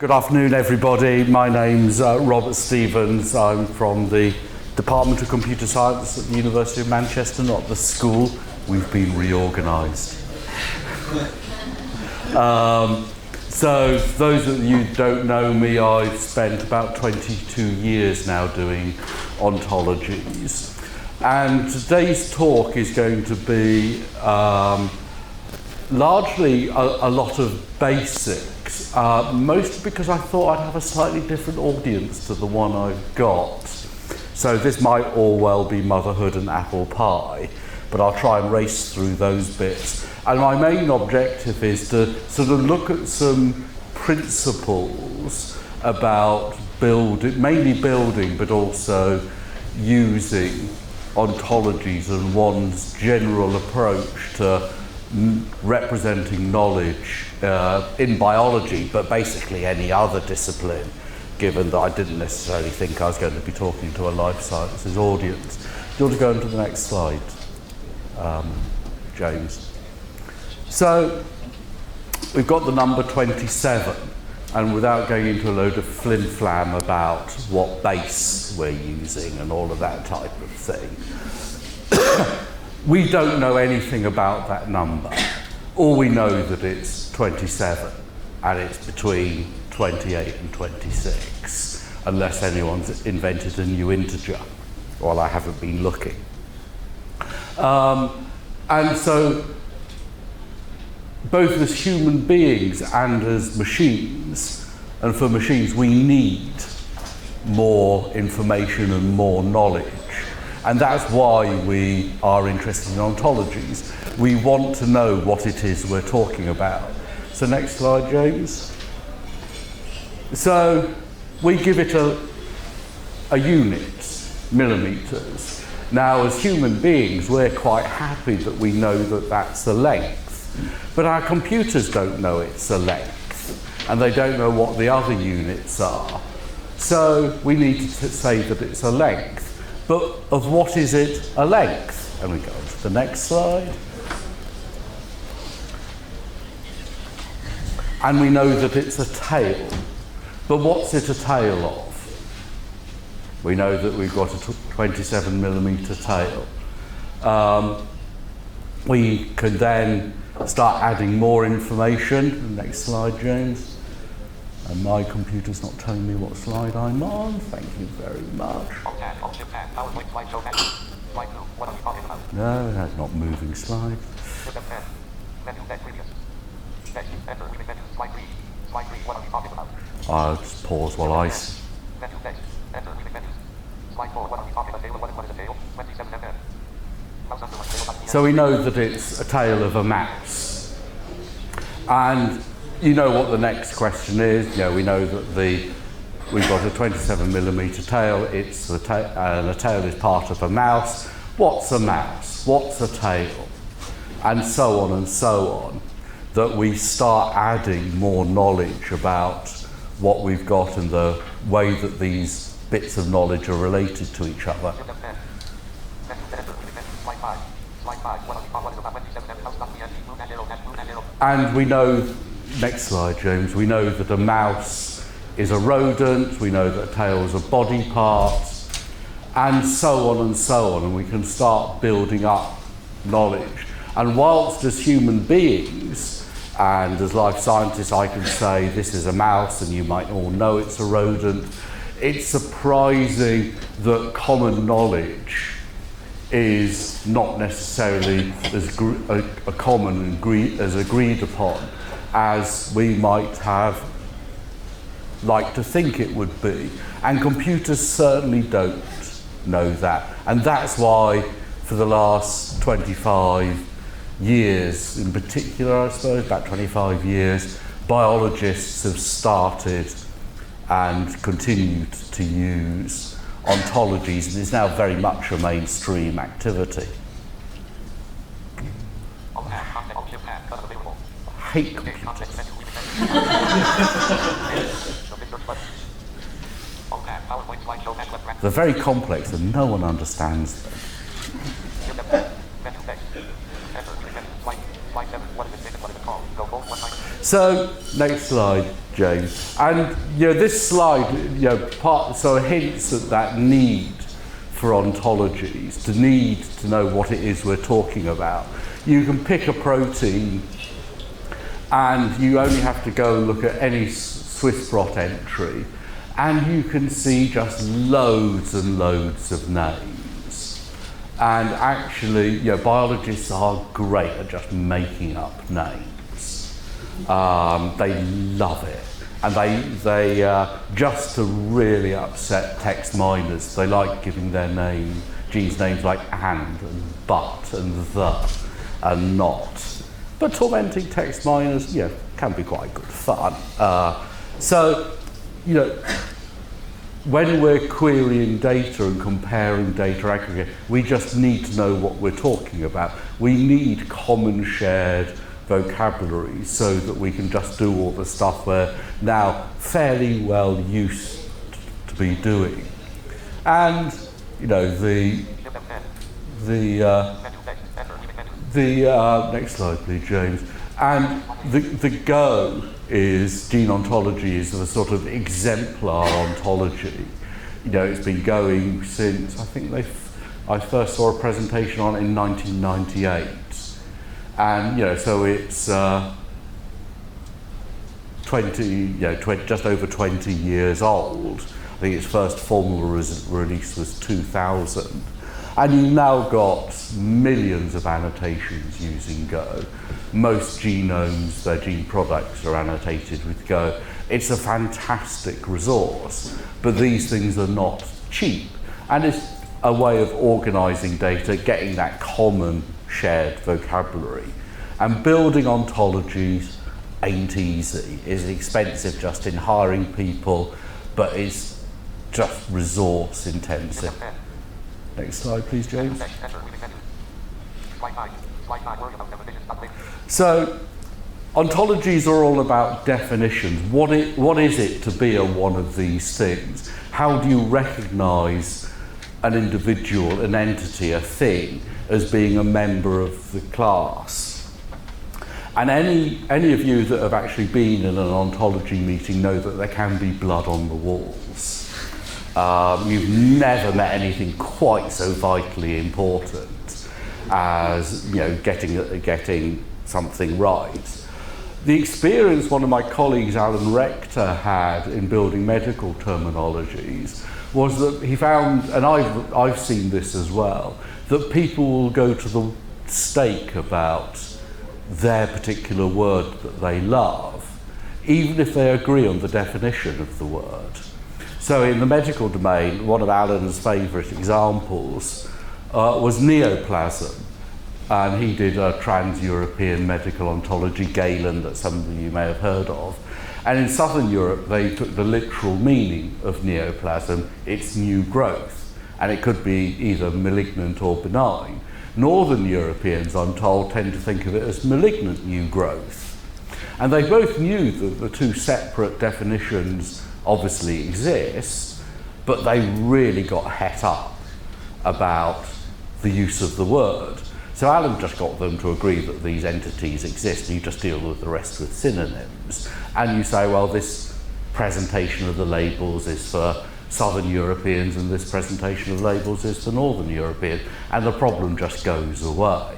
Good afternoon, everybody. My name's Robert Stevens. I'm from the Department of Computer Science at the University of Manchester, not the school. We've been reorganised. So, for those of you who don't know me, I've spent about 22 years now doing ontologies. And today's talk is going to be largely a lot of basics, mostly because I thought I'd have a slightly different audience to the one I've got. So this might all well be motherhood and apple pie, but I'll try and race through those bits. And my main objective is to sort of look at some principles about building, mainly building, but also using ontologies and one's general approach to representing knowledge in biology, but basically any other discipline, given that I didn't necessarily think I was going to be talking to a life sciences audience. Do you want to go into the next slide, James? So we've got the number 27, and without going into a load of flim-flam about what base we're using and all of that type of thing, we don't know anything about that number. All we know that it's 27, and it's between 28 and 26, unless anyone's invented a new integer. Well, I haven't been looking. And so, both as human beings and as machines, and for machines we need more information and more knowledge. And that's why we are interested in ontologies. We want to know what it is we're talking about. So next slide, James. So we give it a unit, millimetres. Now, as human beings, we're quite happy that we know that that's the length. But our computers don't know it's a length, and they don't know what the other units are. So we need to say that it's a length. But of what is it a length? And we go to the next slide. And we know that it's a tail. But what's it a tail of? We know that we've got a 27 millimetre tail. We can then start adding more information. Next slide, James. And my computer's not telling me what slide I'm on. Thank you very much. No, that's not moving slide. I'll just pause while I... So we know that it's a tail of a mouse. And you know what the next question is. You know, we know that we've got a 27 millimetre tail. It's the and the tail is part of a mouse. What's a mouse? What's a tail? And so on, that we start adding more knowledge about what we've got and the way that these bits of knowledge are related to each other. And we know, next slide, James, we know that a mouse is a rodent, we know that a tail is a body part, and so on, and we can start building up knowledge. And whilst as human beings, and as life scientists, I can say this is a mouse, and you might all know it's a rodent, it's surprising that common knowledge is not necessarily as common and as agreed upon as we might have liked to think it would be. And computers certainly don't know that. And that's why for the last 25 years, in particular, I suppose, about 25 years, biologists have started and continued to use ontologies, and it's now very much a mainstream activity. I hate computers. They're very complex and no one understands them. So, next slide, James. And this slide, so hints at that need for ontologies, the need to know what it is we're talking about. You can pick a protein, and you only have to go and look at any Swissprot entry, and you can see just loads and loads of names. And actually, biologists are great at just making up names. They love it. And they just to really upset text miners, they like giving their genes names like and but and the and not. But tormenting text miners, can be quite good fun. So, when we're querying data and comparing data aggregate, we just need to know what we're talking about. We need common shared vocabulary so that we can just do all the stuff we're now fairly well used to be doing. And, the next slide, please, James. And the Go is gene ontology is the sort of exemplar ontology. It's been going since I think I first saw a presentation on it in 1998, and so it's 20, just over 20 years old. I think its first formal release was 2000. And you've now got millions of annotations using Go. Most genomes, their gene products, are annotated with Go. It's a fantastic resource, but these things are not cheap. And it's a way of organising data, getting that common shared vocabulary. And building ontologies ain't easy. It's expensive just in hiring people, but it's just resource intensive. Next slide, please, James. So, ontologies are all about definitions. What is it to be a one of these things? How do you recognise an individual, an entity, a thing, as being a member of the class? And any of you that have actually been in an ontology meeting know that there can be blood on the walls. You've never met anything quite so vitally important as getting something right. The experience one of my colleagues, Alan Rector, had in building medical terminologies was that he found, and I've seen this as well, that people will go to the stake about their particular word that they love, even if they agree on the definition of the word. So in the medical domain, one of Alan's favourite examples was neoplasm. And he did a trans-European medical ontology, Galen, that some of you may have heard of. And in Southern Europe, they took the literal meaning of neoplasm, it's new growth. And it could be either malignant or benign. Northern Europeans, I'm told, tend to think of it as malignant new growth. And they both knew that the two separate definitions obviously exist, but they really got het up about the use of the word. So Alan just got them to agree that these entities exist, and you just deal with the rest with synonyms. And you say, well, this presentation of the labels is for Southern Europeans and this presentation of labels is for Northern European, and the problem just goes away.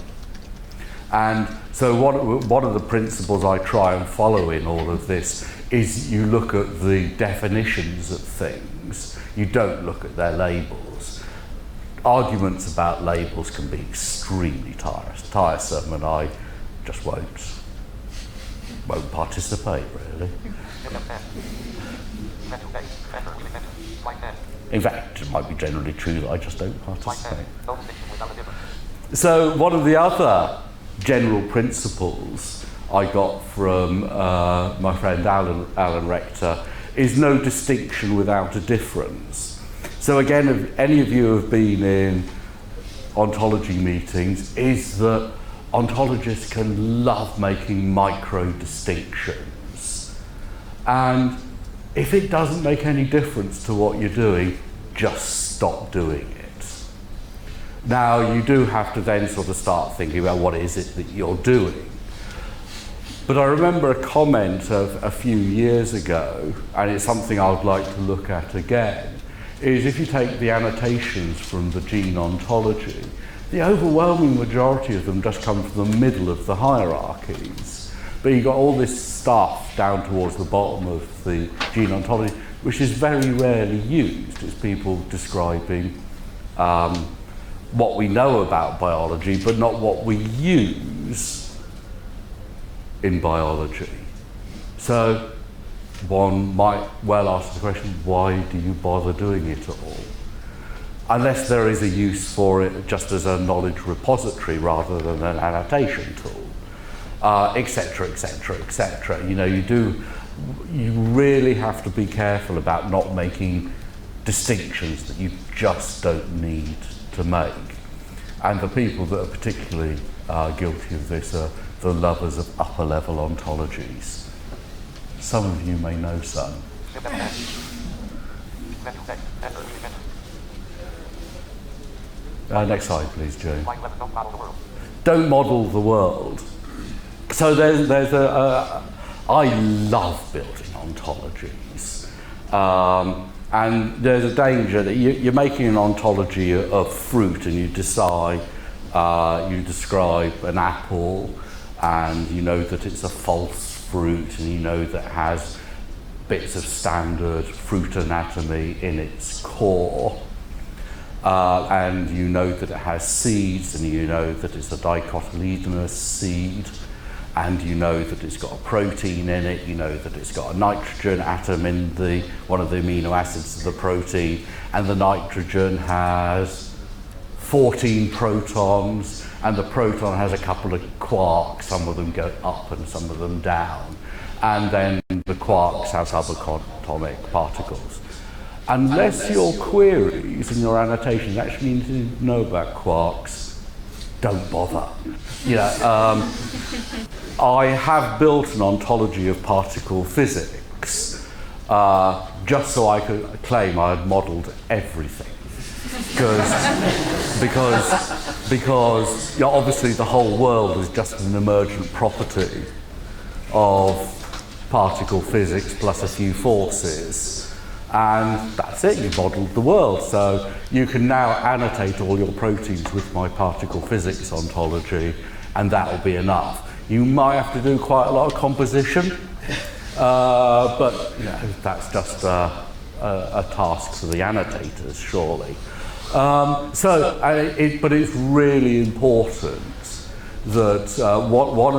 And so one of the principles I try and follow in all of this is you look at the definitions of things, you don't look at their labels. Arguments about labels can be extremely tiresome, and I just won't participate, really. In fact, it might be generally true that I just don't participate. So one of the other general principles I got from my friend Alan Rector is no distinction without a difference. So again, if any of you have been in ontology meetings, is that ontologists can love making micro distinctions. And if it doesn't make any difference to what you're doing, just stop doing it. Now, you do have to then sort of start thinking about what is it that you're doing. But I remember a comment of a few years ago, and it's something I'd like to look at again, is if you take the annotations from the gene ontology, the overwhelming majority of them just come from the middle of the hierarchies. But you've got all this stuff down towards the bottom of the gene ontology, which is very rarely used. It's people describing what we know about biology, but not what we use in biology. So one might well ask the question, why do you bother doing it at all? Unless there is a use for it just as a knowledge repository rather than an annotation tool, etc., etc., etc. You know, you really have to be careful about not making distinctions that you just don't need to make. And the people that are particularly guilty of this are the lovers of upper level ontologies. Some of you may know some. Next slide, please, Joe. Don't model the world. So there's I love building ontologies. And there's a danger that you're making an ontology of fruit and you describe an apple, and you know that it's a false fruit, and you know that it has bits of standard fruit anatomy in its core, and you know that it has seeds, and you know that it's a dicotyledonous seed, and you know that it's got a protein in it, you know that it's got a nitrogen atom in one of the amino acids of the protein, and the nitrogen has 14 protons, and the proton has a couple of quarks, some of them go up and some of them down, and then the quarks have subatomic particles. Unless your queries and your annotations actually need to know about quarks, don't bother. You know, I have built an ontology of particle physics just so I could claim I had modelled everything. Because you know, obviously the whole world is just an emergent property of particle physics plus a few forces, and that's it, you modelled the world. So you can now annotate all your proteins with my particle physics ontology, and that will be enough. You might have to do quite a lot of composition, but you know, that's just a task for the annotators, surely. But it's really important that one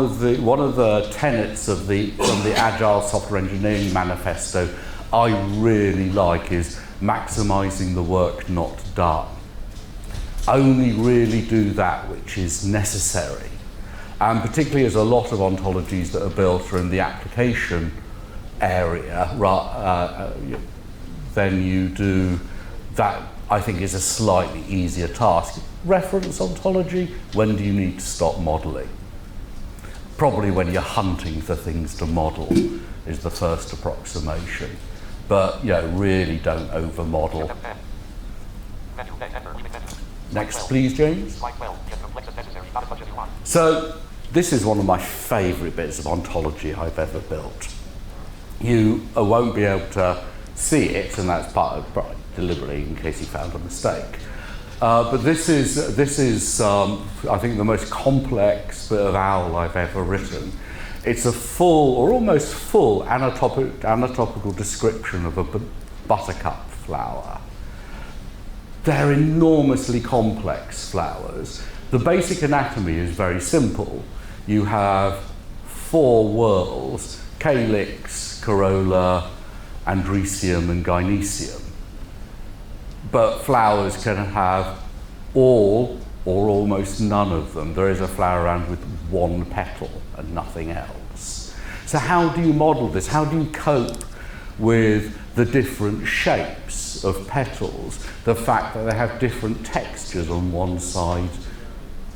of the tenets of from the Agile Software Engineering Manifesto I really like is maximising the work not done. Only really do that which is necessary. And particularly as a lot of ontologies that are built are in the application area, then you do that. I think is a slightly easier task. Reference ontology, when do you need to stop modelling? Probably when you're hunting for things to model is the first approximation. But you know, really don't over-model. Next, please, James. So, this is one of my favourite bits of ontology I've ever built. You won't be able to see it, and that's part of deliberately in case you found a mistake. But this is I think the most complex bit of OWL I've ever written. It's a full, or almost full, anatomical description of a buttercup flower. They're enormously complex flowers. The basic anatomy is very simple. You have 4 whorls: calyx, corolla, andrecium and gynoecium. But flowers can have all or almost none of them. There is a flower around with 1 petal and nothing else. So how do you model this? How do you cope with the different shapes of petals? The fact that they have different textures on one side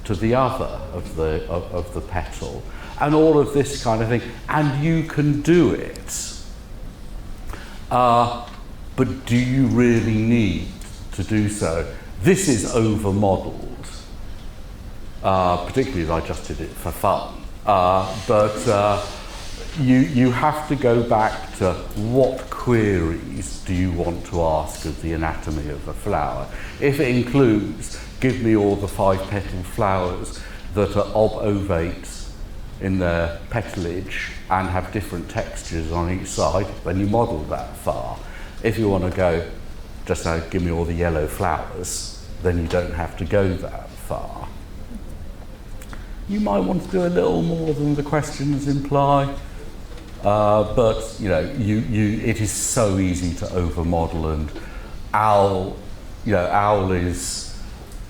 to the other of the petal, and all of this kind of thing. And you can do it. But do you really need to do so? This is over-modelled, particularly as I just did it for fun. you have to go back to what queries do you want to ask of the anatomy of a flower. If it includes, give me all the 5-petaled flowers that are obovate in their petalage and have different textures on each side, then you model that far. If you want to go, just give me all the yellow flowers, then you don't have to go that far. You might want to do a little more than the questions imply, but it is so easy to over-model, and OWL is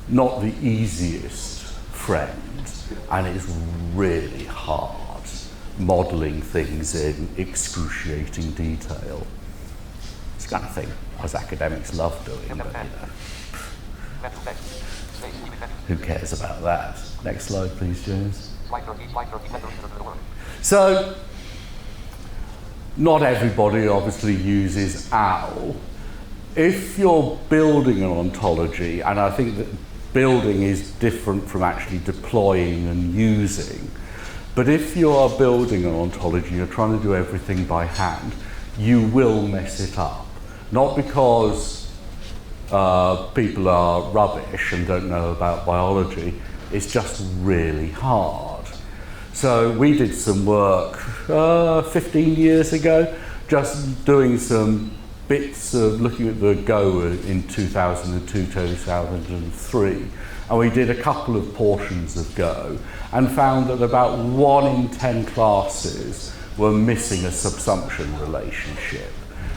not the easiest friend, and it's really hard modelling things in excruciating detail. It's the kind of thing us academics love doing, but who cares about that? Next slide, please, James. So, not everybody obviously uses OWL. If you're building an ontology, and I think that building is different from actually deploying and using, but if you are building an ontology, you're trying to do everything by hand, you will mess it up. Not because people are rubbish and don't know about biology, it's just really hard. So we did some work 15 years ago, just doing some bits of looking at the Go in 2002, 2003, and we did a couple of portions of Go and found that about 1 in 10 classes were missing a subsumption relationship.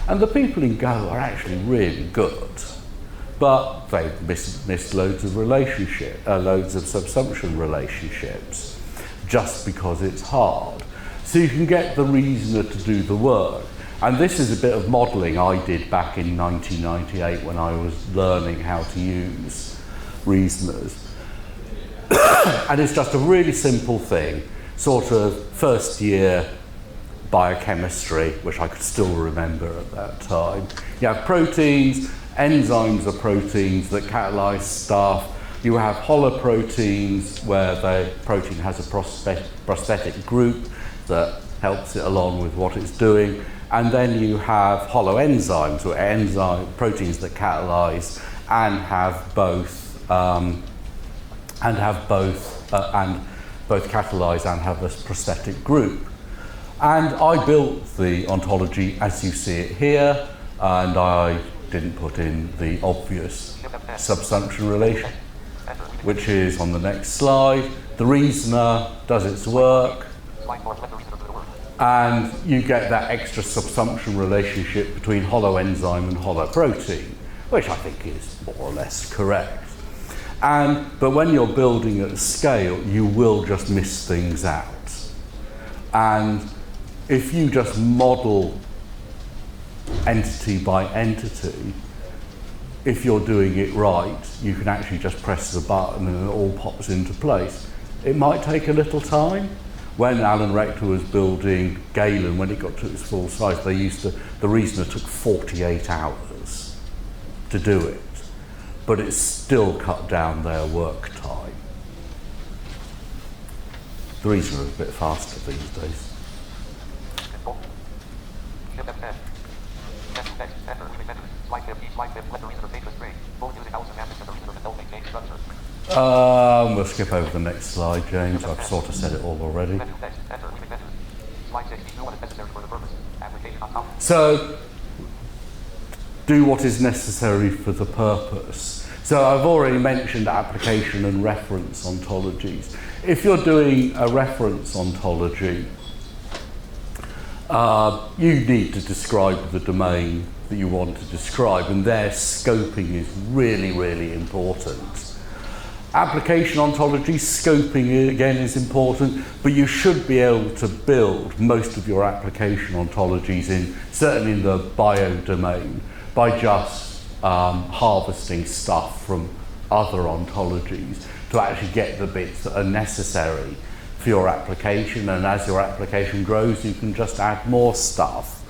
And the people in Go are actually really good, but they've missed loads of loads of subsumption relationships just because it's hard. So you can get the reasoner to do the work. And this is a bit of modelling I did back in 1998 when I was learning how to use reasoners. And it's just a really simple thing, sort of first year biochemistry, which I could still remember at that time. You have proteins, enzymes are proteins that catalyse stuff. You have holoproteins where the protein has a prosthetic group that helps it along with what it's doing. And then you have holoenzymes, or proteins that catalyse and both catalyse and have a prosthetic group. And I built the ontology as you see it here, and I didn't put in the obvious subsumption relation, which is on the next slide. The reasoner does its work, and you get that extra subsumption relationship between holoenzyme and holoprotein, which I think is more or less correct. But when you're building at scale, you will just miss things out. And if you just model entity by entity, if you're doing it right, you can actually just press the button and it all pops into place. It might take a little time. When Alan Rector was building Galen, when it got to its full size, the reasoner took 48 hours to do it, but it still cut down their work time. The reasoner is a bit faster these days. We'll skip over the next slide, James. I've sort of said it all already. So, do what is necessary for the purpose. So I've already mentioned application and reference ontologies. If you're doing a reference ontology, you need to describe the domain that you want to describe, and their scoping is really, really important. Application ontology, scoping again is important, but you should be able to build most of your application ontologies certainly in the bio domain, by just harvesting stuff from other ontologies to actually get the bits that are necessary for your application, and as your application grows you can just add more stuff.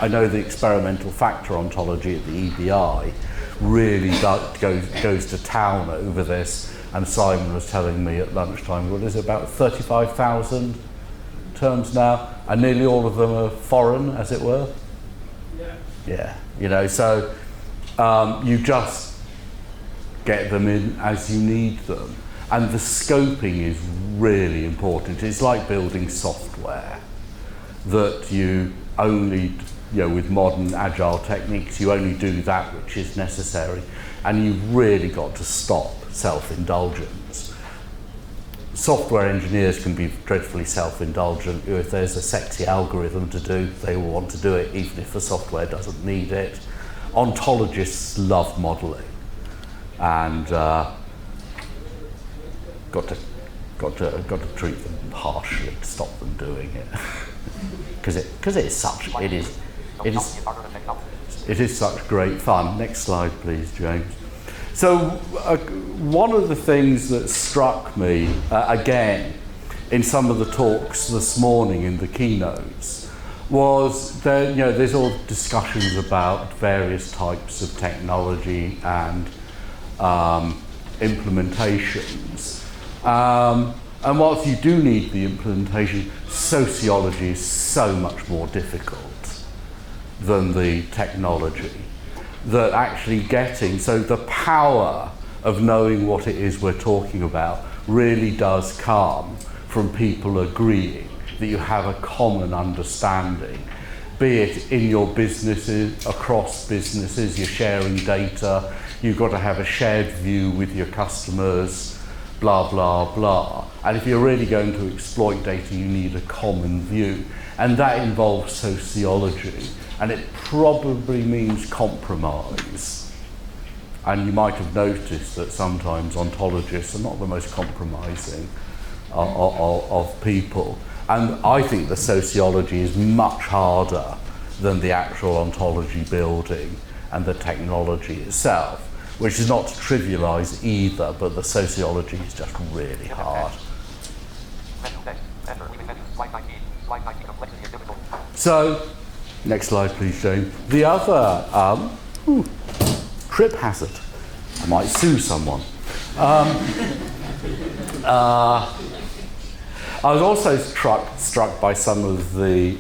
I know the experimental factor ontology at the EBI really goes to town over this, and Simon was telling me at lunchtime, what is it, about 35,000 terms now, and nearly all of them are foreign, as it were. Yeah, you know, so you just get them in as you need them. And the scoping is really important. It's like building software, that you only, you know, with modern agile techniques, you only do that which is necessary. And you've really got to stop self-indulgence. Software engineers can be dreadfully self-indulgent. If there's a sexy algorithm to do, they will want to do it, even if the software doesn't need it. Ontologists love modelling, and got to treat them harshly to stop them doing it, because it is such great fun. Next slide, please, James. So one of the things that struck me again in some of the talks this morning in the keynotes was that, you know, there's all discussions about various types of technology and implementations. And whilst you do need the implementation, sociology is so much more difficult than the technology. That actually so the power of knowing what it is we're talking about really does come from people agreeing that you have a common understanding, be it in your businesses, across businesses, you're sharing data, you've got to have a shared view with your customers, blah, blah, blah. And if you're really going to exploit data, you need a common view. And that involves sociology. And it probably means compromise. And you might have noticed that sometimes ontologists are not the most compromising of people. And I think the sociology is much harder than the actual ontology building and the technology itself, which is not to trivialize either, but the sociology is just really hard. So, next slide, please, Jane. The other trip hazard. I might sue someone. I was also struck by some of the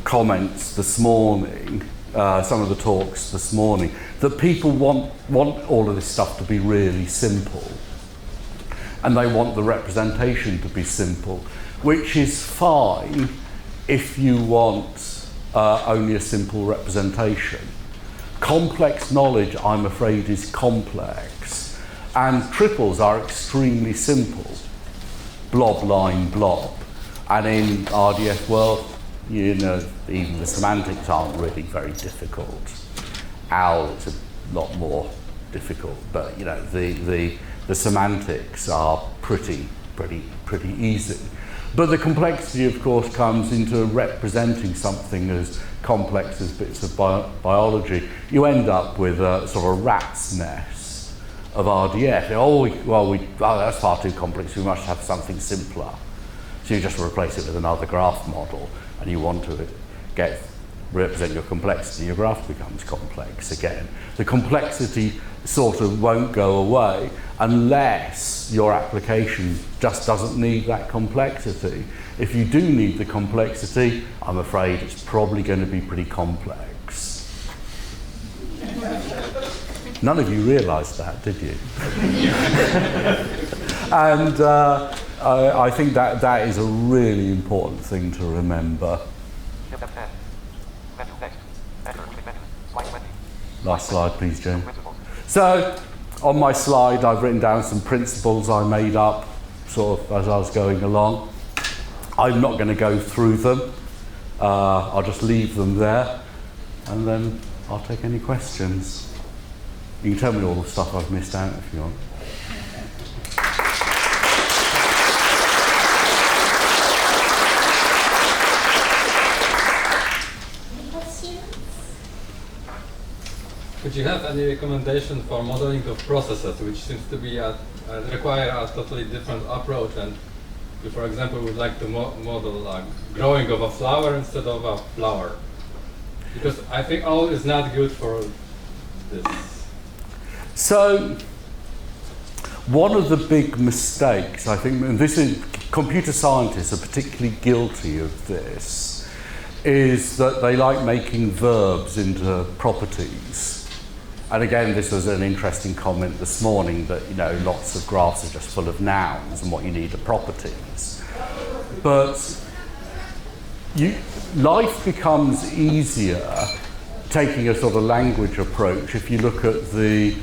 comments this morning, some of the talks this morning, that people want all of this stuff to be really simple. And they want the representation to be simple, which is fine if you want only a simple representation. Complex knowledge, I'm afraid, is complex, and triples are extremely simple. Blob, line, blob. And in RDF world, you know, even the semantics aren't really very difficult. OWL is a lot more difficult, but you know, the semantics are pretty easy. But the complexity, of course, comes into representing something as complex as bits of biology. You end up with a sort of rat's nest of RDF. That's far too complex, we must have something simpler. So you just replace it with another graph model, and you want to represent your complexity, your graph becomes complex again. The complexity sort of won't go away unless your application just doesn't need that complexity. If you do need the complexity, I'm afraid it's probably going to be pretty complex. None of you realised that, did you? And I think that is a really important thing to remember. Last slide, please, Jim. So, on my slide, I've written down some principles I made up sort of as I was going along. I'm not going to go through them. I'll just leave them there, and then I'll take any questions. You can tell me all the stuff I've missed out if you want. Could you have any recommendation for modeling of processes, which seems to be require a totally different approach? And you, for example, would like to model growing of a flower instead of a flower, because I think all is not good for this. So, one of the big mistakes, I think, and this computer scientists are particularly guilty of this is that they like making verbs into properties. And again, this was an interesting comment this morning that, you know, lots of graphs are just full of nouns and what you need are properties. But life becomes easier taking a sort of language approach if you look at the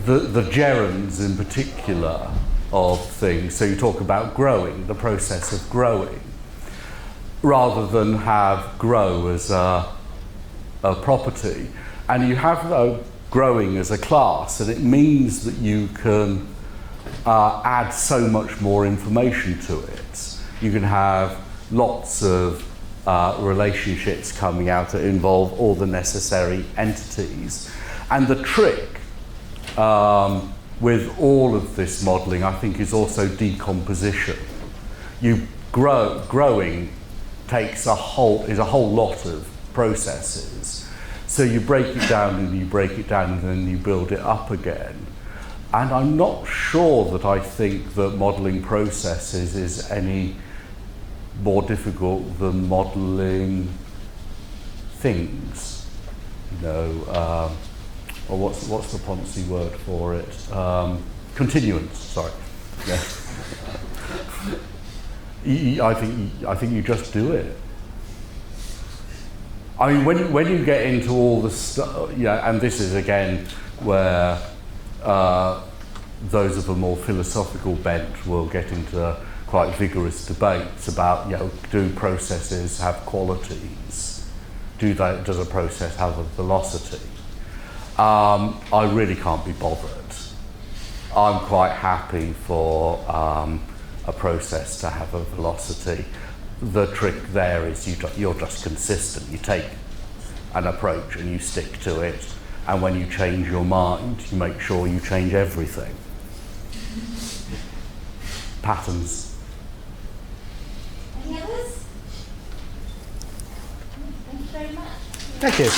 gerunds in particular of things. So you talk about growing, the process of growing, rather than have grow as a property. And you have growing as a class, and it means that you can add so much more information to it. You can have lots of relationships coming out that involve all the necessary entities. And the trick with all of this modelling, I think, is also decomposition. Growing takes a whole lot of processes. So you break it down and you break it down and then you build it up again. And I'm not sure that I think that modelling processes is any more difficult than modelling things. You know, or what's the Ponzi word for it? Continuance. Sorry. Yeah. I think you just do it. I mean, when you get into all the stuff, yeah, and this is again where those of a more philosophical bent will get into quite vigorous debates about, you know, do processes have qualities? Does a process have a velocity? I really can't be bothered. I'm quite happy for a process to have a velocity. The trick there is you're just consistent. You take an approach and you stick to it, and when you change your mind, you make sure you change everything. Patterns. Any others? Thank you very much. Thank you.